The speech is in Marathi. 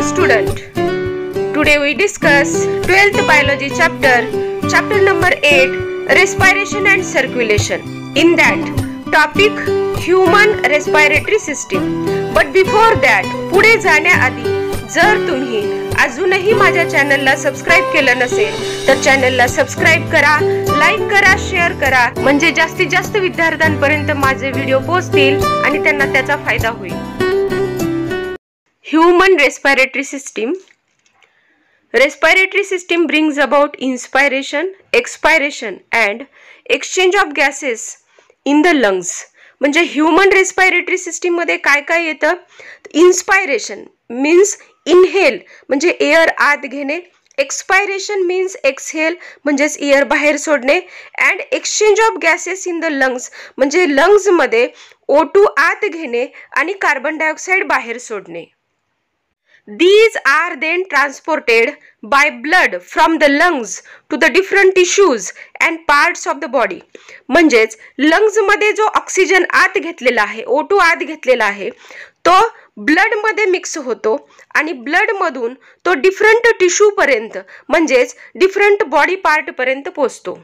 Hello student. Today we discuss 12th biology chapter number 8, respiration and circulation. In that topic human respiratory system. But before that, पुढे जाण्याआधी जर तुम्ही अजूनही माझ्या चॅनलला सबस्क्राइब केलं नसेल तर चॅनलला सबस्क्राइब करा, लाईक करा, शेअर करा, म्हणजे जास्तीत जास्त विद्यार्थ्यांपर्यंत माझे व्हिडिओ पोहोचतील आणि त्यांना त्याचा फायदा होईल. Human respiratory system. Respiratory system brings about inspiration, expiration and exchange of gases in the lungs. म्हणजे ह्यूमन रेस्पिरेटरी सिस्टीम मध्ये काय काय येतं? इन्स्पायरेशन मीन्स इनहेल म्हणजे एअर आत घेणे, एक्सपायरेशन मीन्स एक्सहेल म्हणजेच एअर बाहेर सोडणे, and exchange of gases in the lungs म्हणजे लंग्स मध्ये O2 आत घेणे आणि कार्बन डायऑक्साइड बाहेर सोडणे. These are then transported by blood from the lungs to the different tissues and parts of the body. म्हणजेच लंग्स मध्ये जो ऑक्सिजन आत घेतलेला आहे, O2 आत घेतलेला आहे, तो ब्लड मध्ये मिक्स होतो आणि ब्लड मधून तो डिफरंट टिश्यू पर्यंत म्हणजेच डिफरंट बॉडी पार्ट पर्यंत पोहोचतो.